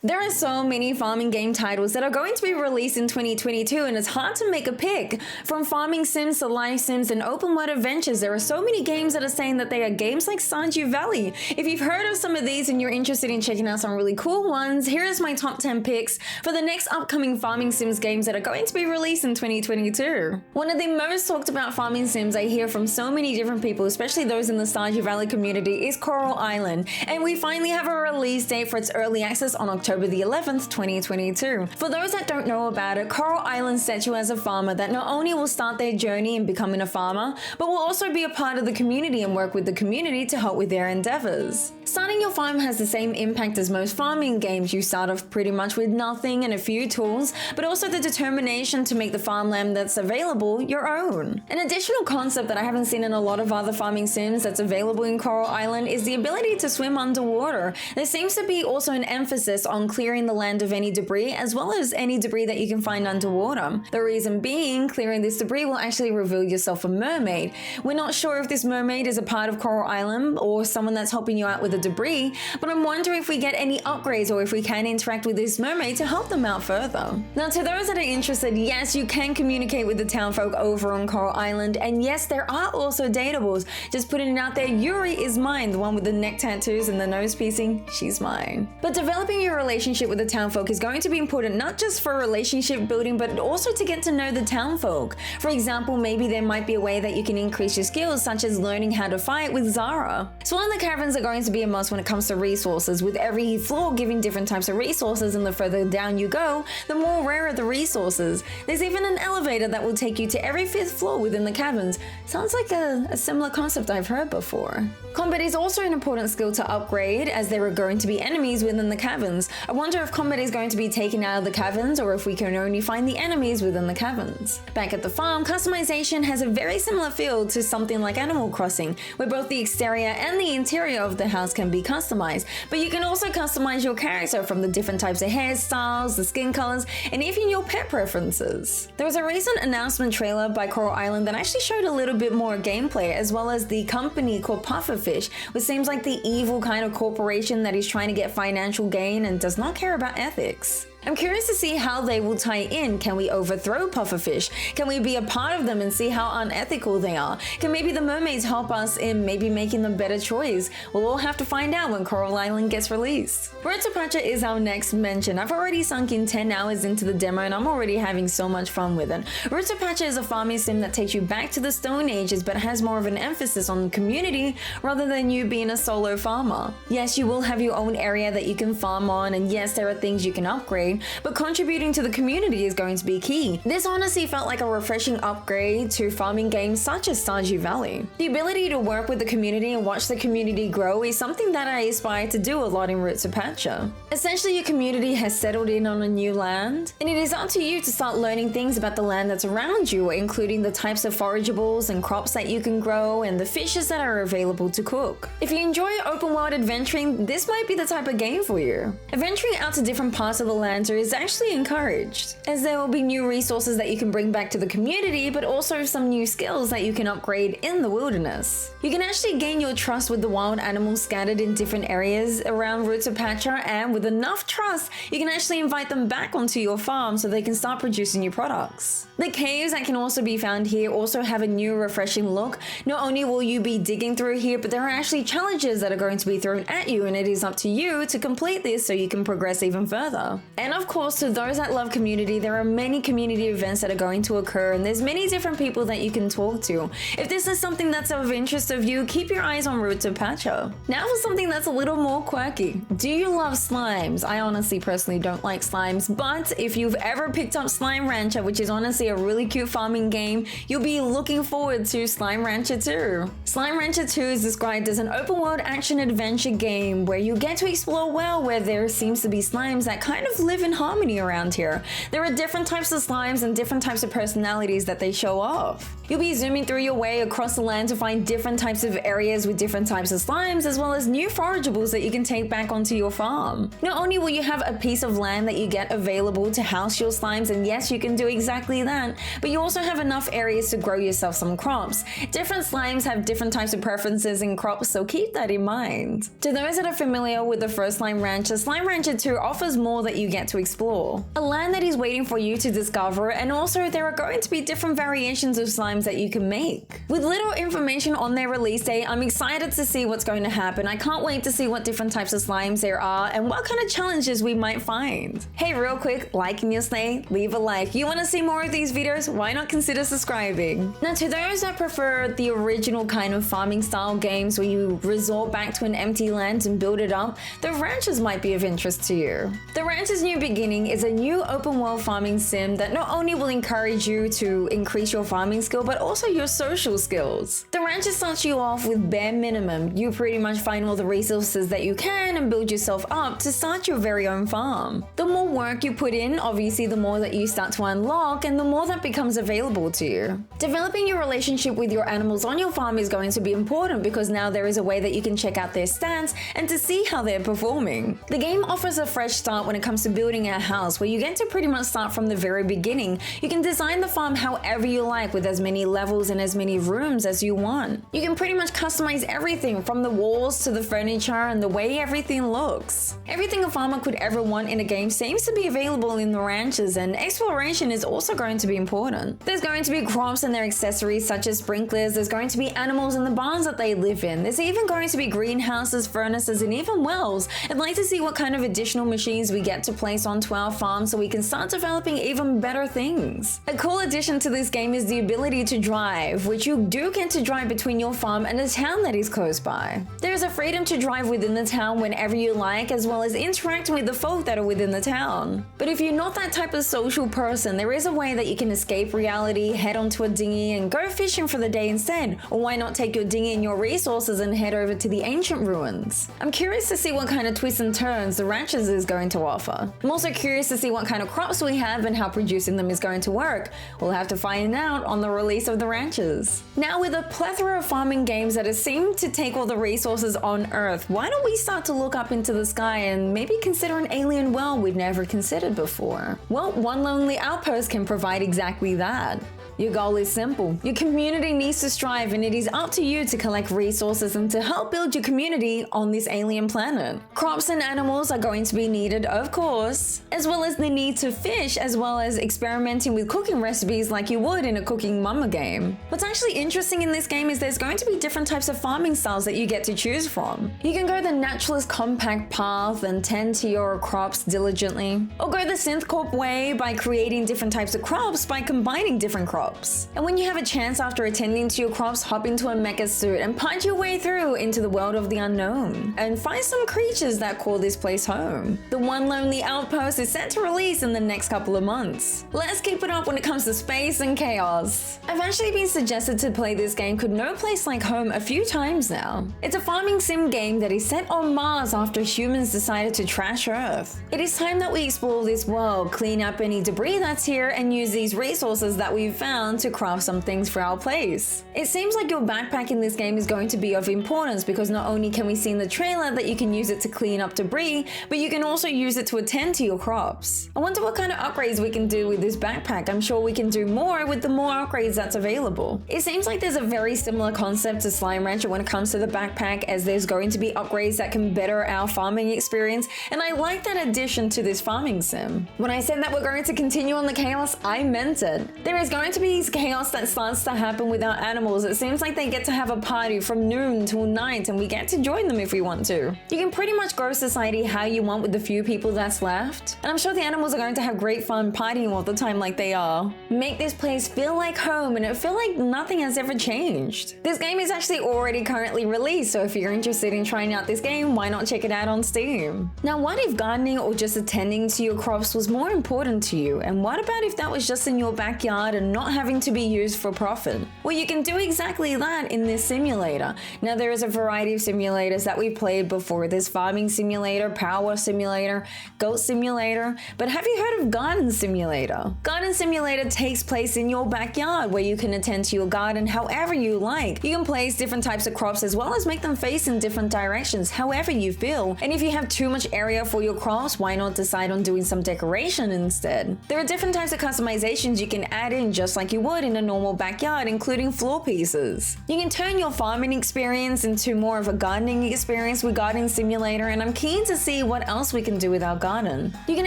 There are so many farming game titles that are going to be released in 2022, and it's hard to make a pick. From farming sims to life sims and open world adventures, there are so many games that are saying that they are games like Stardew Valley. If you've heard of some of these and you're interested in checking out some really cool ones, here is my top 10 picks for the next upcoming farming sims games that are going to be released in 2022. One of the most talked about farming sims I hear from so many different people, especially those in the Stardew Valley community, is Coral Island, and we finally have a release date for its early access on October the 11th, 2022. For those that don't know about it, Coral Island sets you as a farmer that not only will start their journey in becoming a farmer, but will also be a part of the community and work with the community to help with their endeavors. Starting your farm has the same impact as most farming games. You start off pretty much with nothing and a few tools, but also the determination to make the farmland that's available your own. An additional concept that I haven't seen in a lot of other farming sims that's available in Coral Island is the ability to swim underwater. There seems to be also an emphasis on clearing the land of any debris, as well as any debris that you can find underwater. The reason being, clearing this debris will actually reveal yourself a mermaid. We're not sure if this mermaid is a part of Coral Island or someone that's helping you out with the debris, but I'm wondering if we get any upgrades or if we can interact with this mermaid to help them out further. Now, to those that are interested, yes, you can communicate with the townfolk over on Coral Island, and yes, there are also dateables. Just putting it out there, Yuri is mine, the one with the neck tattoos and the nose piercing, she's mine. But developing your relationship with the townfolk is going to be important, not just for relationship building, but also to get to know the townfolk. For example, maybe there might be a way that you can increase your skills, such as learning how to fight with Zara. Swirling the caverns are going to be a must when it comes to resources, with every floor giving different types of resources, and the further down you go, the more rarer the resources. There's even an elevator that will take you to every 5th floor within the caverns. Sounds like a similar concept I've heard before. Combat is also an important skill to upgrade, as there are going to be enemies within the caverns. I wonder if combat is going to be taken out of the caverns, or if we can only find the enemies within the caverns. Back at the farm, customization has a very similar feel to something like Animal Crossing, where both the exterior and the interior of the house can be customized, but you can also customize your character from the different types of hairstyles, the skin colors, and even your pet preferences. There was a recent announcement trailer by Coral Island that actually showed a little bit more gameplay, as well as the company called Pufferfish, which seems like the evil kind of corporation that is trying to get financial gain and does not care about ethics. I'm curious to see how they will tie in. Can we overthrow Pufferfish? Can we be a part of them and see how unethical they are? Can maybe the mermaids help us in maybe making the better choice? We'll all have to find out when Coral Island gets released. Rutapache is our next mention. I've already sunk in 10 hours into the demo and I'm already having so much fun with it. Rutapache is a farming sim that takes you back to the Stone Ages, but has more of an emphasis on the community rather than you being a solo farmer. Yes, you will have your own area that you can farm on, and yes, there are things you can upgrade, but contributing to the community is going to be key. This honestly felt like a refreshing upgrade to farming games such as Stardew Valley. The ability to work with the community and watch the community grow is something that I aspire to do a lot in Rutapache. Essentially, your community has settled in on a new land, and it is up to you to start learning things about the land that's around you, including the types of forageables and crops that you can grow and the fishes that are available to cook. If you enjoy open world adventuring, this might be the type of game for you. Adventuring out to different parts of the land is actually encouraged, as there will be new resources that you can bring back to the community, but also some new skills that you can upgrade in the wilderness. You can actually gain your trust with the wild animals scattered in different areas around Rutapache, and with enough trust, you can actually invite them back onto your farm so they can start producing new products. The caves that can also be found here also have a new refreshing look. Not only will you be digging through here, but there are actually challenges that are going to be thrown at you, and it is up to you to complete this so you can progress even further. And of course, to those that love community, there are many community events that are going to occur, and there's many different people that you can talk to. If this is something that's of interest of you, keep your eyes on Rutapache. Now for something that's a little more quirky. Do you love slimes? I honestly personally don't like slimes, but if you've ever picked up Slime Rancher, which is honestly a really cute farming game, you'll be looking forward to Slime Rancher 2. Slime Rancher 2 is described as an open world action adventure game where you get to explore a world where there seems to be slimes that kind of live live in harmony around here. There are different types of slimes and different types of personalities that they show off. You'll be zooming through your way across the land to find different types of areas with different types of slimes, as well as new forageables that you can take back onto your farm. Not only will you have a piece of land that you get available to house your slimes, and yes, you can do exactly that, but you also have enough areas to grow yourself some crops. Different slimes have different types of preferences in crops, so keep that in mind. To those that are familiar with the first Slime Rancher, Slime Rancher 2 offers more that you get to explore. A land that is waiting for you to discover, and also there are going to be different variations of slimes that you can make. With little information on their release date, I'm excited to see what's going to happen. I can't wait to see what different types of slimes there are and what kind of challenges we might find. Hey, real quick, liking your stay, leave a like. You want to see more of these videos? Why not consider subscribing? Now, to those that prefer the original kind of farming style games where you resort back to an empty land and build it up, the Ranchers might be of interest to you. The Ranchers New Beginning is a new open world farming sim that not only will encourage you to increase your farming skill, but also your social skills. The Ranchers starts you off with bare minimum. You pretty much find all the resources that you can and build yourself up to start your very own farm. The more work you put in, obviously the more that you start to unlock and the more that becomes available to you. Developing your relationship with your animals on your farm is going to be important because now there is a way that you can check out their stats and to see how they're performing. The game offers a fresh start when it comes to building a house where you get to pretty much start from the very beginning. You can design the farm however you like with as many levels and as many rooms as you want. You can pretty much customize everything from the walls to the furniture and the way everything looks. Everything a farmer could ever want in a game seems to be available in the ranches, and exploration is also going to be important. There's going to be crops and their accessories such as sprinklers, there's going to be animals in the barns that they live in, there's even going to be greenhouses, furnaces, and even wells. I'd like to see what kind of additional machines we get to place onto our farm so we can start developing even better things. A cool addition to this game is the ability to drive, which you do get to drive between your farm and a town that is close by. There is a freedom to drive within the town whenever you like, as well as interacting with the folk that are within the town. But if you're not that type of social person, there is a way that you can escape reality, head onto a dinghy and go fishing for the day instead. Or why not take your dinghy and your resources and head over to the ancient ruins? I'm curious to see what kind of twists and turns the Ranchers is going to offer. I'm also curious to see what kind of crops we have and how producing them is going to work. We'll have to find out on the release of the Ranchers. Now, with a plethora of farming games that seem to take all the resources on Earth, why don't we start to look up into the sky and maybe consider an alien world we've never considered before? Well, one Lonely Outpost can provide exactly that. Your goal is simple. Your community needs to strive, and it is up to you to collect resources and to help build your community on this alien planet. Crops and animals are going to be needed, of course, as well as the need to fish, as well as experimenting with cooking recipes like you would in a Cooking Mama game. What's actually interesting in this game is there's going to be different types of farming styles that you get to choose from. You can go the naturalist compact path and tend to your crops diligently, or go the synth-corp way by creating different types of crops by combining different crops. And when you have a chance after attending to your crops, hop into a mecha suit and punch your way through into the world of the unknown and find some creatures that call this place home. The One Lonely Outpost is set to release in the next couple of months. Let's keep it up when it comes to space and chaos. I've actually been suggested to play this game called No Place Like Home a few times now. It's a farming sim game that is set on Mars after humans decided to trash Earth. It is time that we explore this world, clean up any debris that's here, and use these resources that we've found to craft some things for our place. It seems like your backpack in this game is going to be of importance because not only can we see in the trailer that you can use it to clean up debris, but you can also use it to attend to your crops. I wonder what kind of upgrades we can do with this backpack. I'm sure we can do more with the more upgrades that's available. It seems like there's a very similar concept to Slime Rancher when it comes to the backpack, as there's going to be upgrades that can better our farming experience, and I like that addition to this farming sim. When I said that we're going to continue on the chaos, I meant it. There is going to be chaos that starts to happen with our animals. It seems like they get to have a party from noon till night, and we get to join them if we want to. You can pretty much grow society how you want with the few people that's left, and I'm sure the animals are going to have great fun partying all the time like they are. Make this place feel like home and it feel like nothing has ever changed. This game is actually already currently released, so if you're interested in trying out this game, why not check it out on Steam? Now, what if gardening or just attending to your crops was more important to you? And what about if that was just in your backyard and not not having to be used for profit. Well, you can do exactly that in this simulator. Now, there is a variety of simulators that we've played before. There's farming simulator, power simulator, goat simulator, but have you heard of garden simulator? Garden simulator takes place in your backyard where you can attend to your garden however you like. You can place different types of crops as well as make them face in different directions however you feel. And if you have too much area for your crops, why not decide on doing some decoration instead? There are different types of customizations you can add in just like you would in a normal backyard, including floor pieces. You can turn your farming experience into more of a gardening experience with Garden Simulator, and I'm keen to see what else we can do with our garden. You can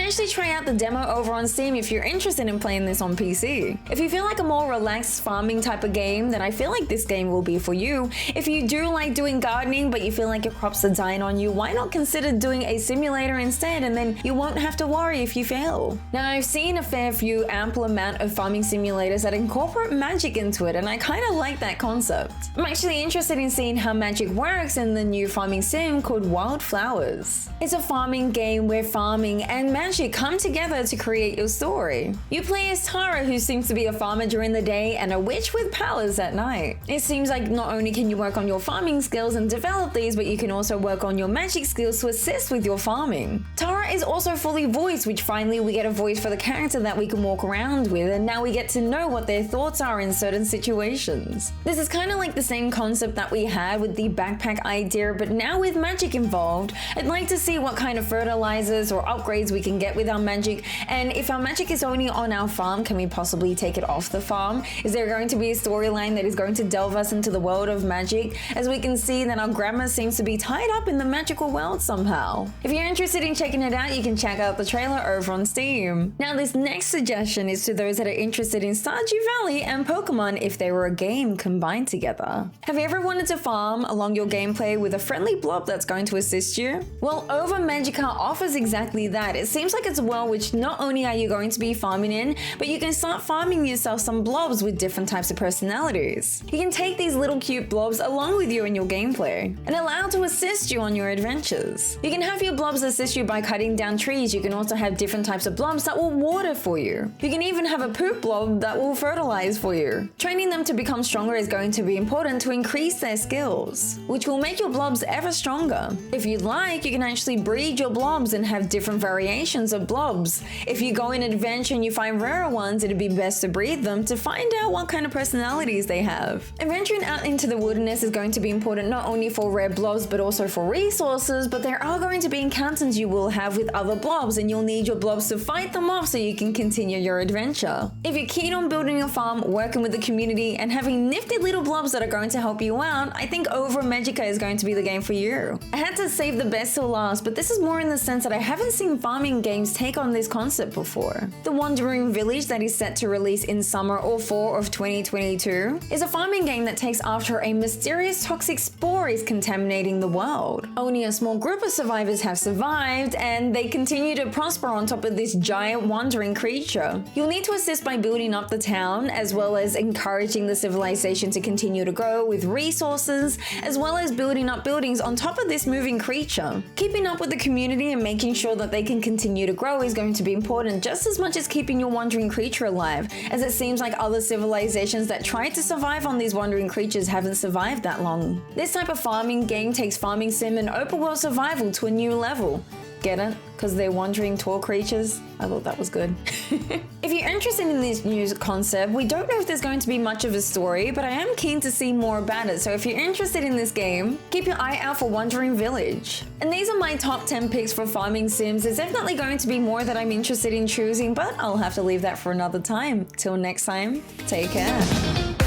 actually try out the demo over on Steam if you're interested in playing this on PC. If you feel like a more relaxed farming type of game, then I feel like this game will be for you. If you do like doing gardening but you feel like your crops are dying on you, why not consider doing a simulator instead, and then you won't have to worry if you fail. Now, I've seen a fair few ample amount of farming simulators that incorporate magic into it, and I kind of like that concept. I'm actually interested in seeing how magic works in the new farming sim called Wylde Flowers. It's a farming game where farming and magic come together to create your story. You play as Tara, who seems to be a farmer during the day and a witch with powers at night. It seems like not only can you work on your farming skills and develop these, but you can also work on your magic skills to assist with your farming. Tara is also fully voiced, which finally we get a voice for the character that we can walk around with, and now we get to know what their thoughts are in certain situations. This is kind of like the same concept that we had with the backpack idea, but now with magic involved. I'd like to see what kind of fertilizers or upgrades we can get with our magic, and if our magic is only on our farm, can we possibly take it off the farm? Is there going to be a storyline that is going to delve us into the world of magic, as we can see that our grandma seems to be tied up in the magical world somehow? If you're interested in checking it out, you can check out the trailer over on Steam. Now, this next suggestion is to those that are interested in Stardew Valley and Pokemon if they were a game combined together. Have you ever wanted to farm along your gameplay with a friendly blob that's going to assist you? Well, Ova Magica offers exactly that. It seems like it's a world which not only are you going to be farming in, but you can start farming yourself some blobs with different types of personalities. You can take these little cute blobs along with you in your gameplay and allow to assist you on your adventures. You can have your blobs assist you by cutting down trees. You can also have different types of blobs that will water for you. You can even have a poop blob that will fertilize for you. Training them to become stronger is going to be important to increase their skills, which will make your blobs ever stronger. If you'd like, you can actually breed your blobs and have different variations of blobs. If you go in adventure and you find rarer ones, it'd be best to breed them to find out what kind of personalities they have. Adventuring out into the wilderness is going to be important not only for rare blobs but also for resources, but there are going to be encounters you will have with other blobs, and you'll need your blobs to fight them off so you can continue your adventure. If you're keen on building your farm, working with the community, and having nifty little blobs that are going to help you out, I think Overmagicka is going to be the game for you. I had to save the best till last, but this is more in the sense that I haven't seen farming games take on this concept before. The Wandering Village, that is set to release in summer or fall of 2022, is a farming game that takes after a mysterious toxic spore is contaminating the world. Only a small group of survivors have survived, and they continue to prosper on top of this giant wandering creature. You'll need to assist by building up the town, as well as encouraging the civilization to continue to grow with resources, as well as building up buildings on top of this moving creature. Keeping up with the community and making sure that they can continue to grow is going to be important just as much as keeping your wandering creature alive, as it seems like other civilizations that tried to survive on these wandering creatures haven't survived that long. This type of farming game takes farming sim and open world survival to a new level. Get it? Because they're wandering tall creatures? I thought that was good. If you're interested in this new concept, we don't know if there's going to be much of a story, but I am keen to see more about it. So if you're interested in this game, keep your eye out for Wandering Village. And these are my top 10 picks for farming sims. There's definitely going to be more that I'm interested in choosing, but I'll have to leave that for another time. Till next time, take care.